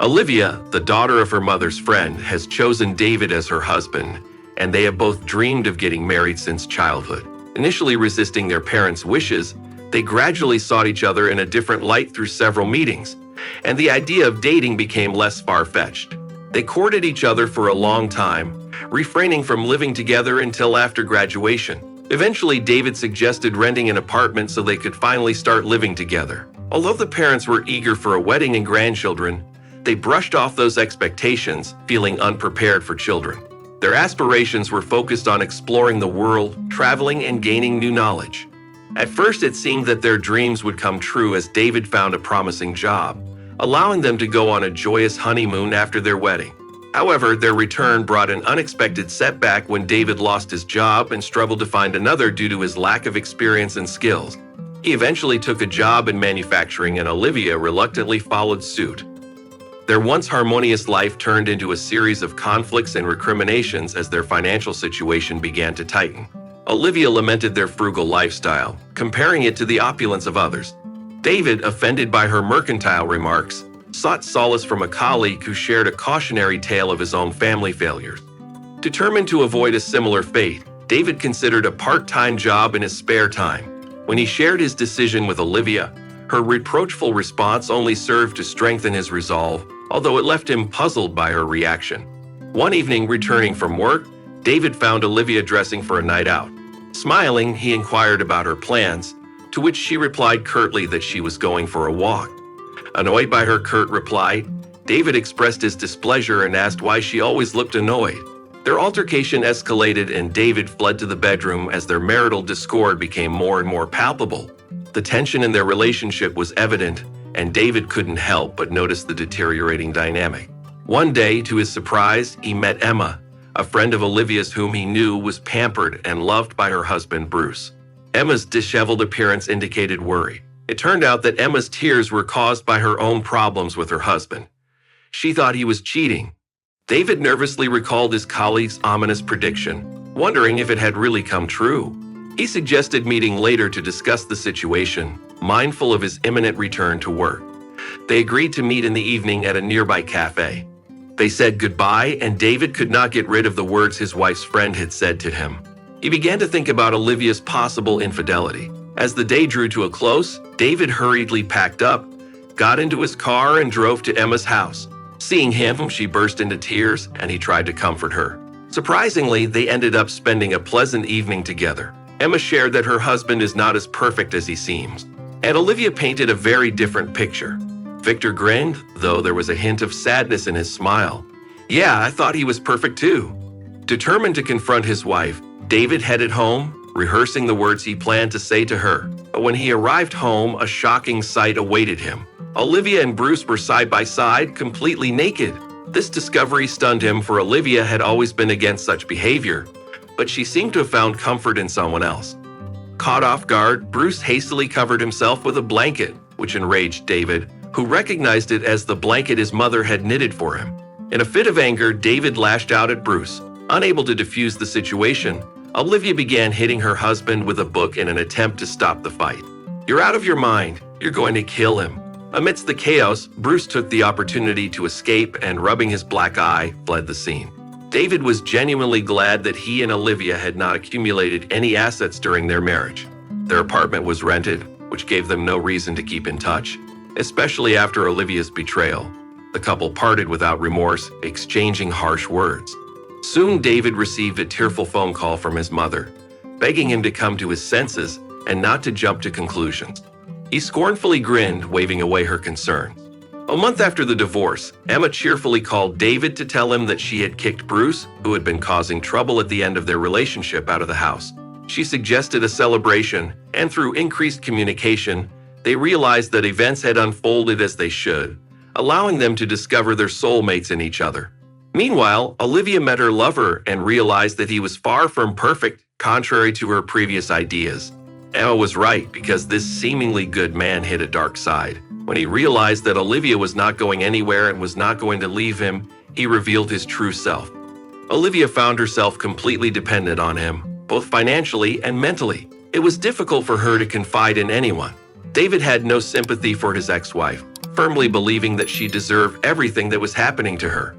Olivia, the daughter of her mother's friend, has chosen David as her husband, and they have both dreamed of getting married since childhood. Initially resisting their parents' wishes, they gradually sought each other in a different light through several meetings, and the idea of dating became less far-fetched. They courted each other for a long time, refraining from living together until after graduation. Eventually, David suggested renting an apartment so they could finally start living together. Although the parents were eager for a wedding and grandchildren, they brushed off those expectations, feeling unprepared for children. Their aspirations were focused on exploring the world, traveling, and gaining new knowledge. At first, it seemed that their dreams would come true as David found a promising job, allowing them to go on a joyous honeymoon after their wedding. However, their return brought an unexpected setback when David lost his job and struggled to find another due to his lack of experience and skills. He eventually took a job in manufacturing, and Olivia reluctantly followed suit. Their once harmonious life turned into a series of conflicts and recriminations as their financial situation began to tighten. Olivia lamented their frugal lifestyle, comparing it to the opulence of others. David, offended by her mercantile remarks, sought solace from a colleague who shared a cautionary tale of his own family failures. Determined to avoid a similar fate, David considered a part-time job in his spare time. When he shared his decision with Olivia, her reproachful response only served to strengthen his resolve, although it left him puzzled by her reaction. One evening, returning from work, David found Olivia dressing for a night out. Smiling, he inquired about her plans, to which she replied curtly that she was going for a walk. Annoyed by her curt reply, David expressed his displeasure and asked why she always looked annoyed. Their altercation escalated and David fled to the bedroom as their marital discord became more and more palpable. The tension in their relationship was evident, and David couldn't help but notice the deteriorating dynamic. One day, to his surprise, he met Emma, a friend of Olivia's whom he knew was pampered and loved by her husband, Bruce. Emma's disheveled appearance indicated worry. It turned out that Emma's tears were caused by her own problems with her husband. She thought he was cheating. David nervously recalled his colleague's ominous prediction, wondering if it had really come true. He suggested meeting later to discuss the situation, mindful of his imminent return to work. They agreed to meet in the evening at a nearby cafe. They said goodbye, and David could not get rid of the words his wife's friend had said to him. He began to think about Olivia's possible infidelity. As the day drew to a close, David hurriedly packed up, got into his car, and drove to Emma's house. Seeing him, she burst into tears, and he tried to comfort her. Surprisingly, they ended up spending a pleasant evening together. Emma shared that her husband is not as perfect as he seems, and Olivia painted a very different picture. Victor grinned, though there was a hint of sadness in his smile. "Yeah, I thought he was perfect too." Determined to confront his wife, David headed home, rehearsing the words he planned to say to her. But when he arrived home, a shocking sight awaited him. Olivia and Bruce were side by side, completely naked. This discovery stunned him, for Olivia had always been against such behavior, but she seemed to have found comfort in someone else. Caught off guard, Bruce hastily covered himself with a blanket, which enraged David, who recognized it as the blanket his mother had knitted for him. In a fit of anger, David lashed out at Bruce. Unable to defuse the situation, Olivia began hitting her husband with a book in an attempt to stop the fight. "You're out of your mind. You're going to kill him." Amidst the chaos, Bruce took the opportunity to escape and, rubbing his black eye, fled the scene. David was genuinely glad that he and Olivia had not accumulated any assets during their marriage. Their apartment was rented, which gave them no reason to keep in touch, especially after Olivia's betrayal. The couple parted without remorse, exchanging harsh words. Soon, David received a tearful phone call from his mother, begging him to come to his senses and not to jump to conclusions. He scornfully grinned, waving away her concerns. A month after the divorce, Emma cheerfully called David to tell him that she had kicked Bruce, who had been causing trouble at the end of their relationship, out of the house. She suggested a celebration, and through increased communication, they realized that events had unfolded as they should, allowing them to discover their soulmates in each other. Meanwhile, Olivia met her lover and realized that he was far from perfect, contrary to her previous ideas. Emma was right, because this seemingly good man hid a dark side. When he realized that Olivia was not going anywhere and was not going to leave him, he revealed his true self. Olivia found herself completely dependent on him, both financially and mentally. It was difficult for her to confide in anyone. David had no sympathy for his ex-wife, firmly believing that she deserved everything that was happening to her.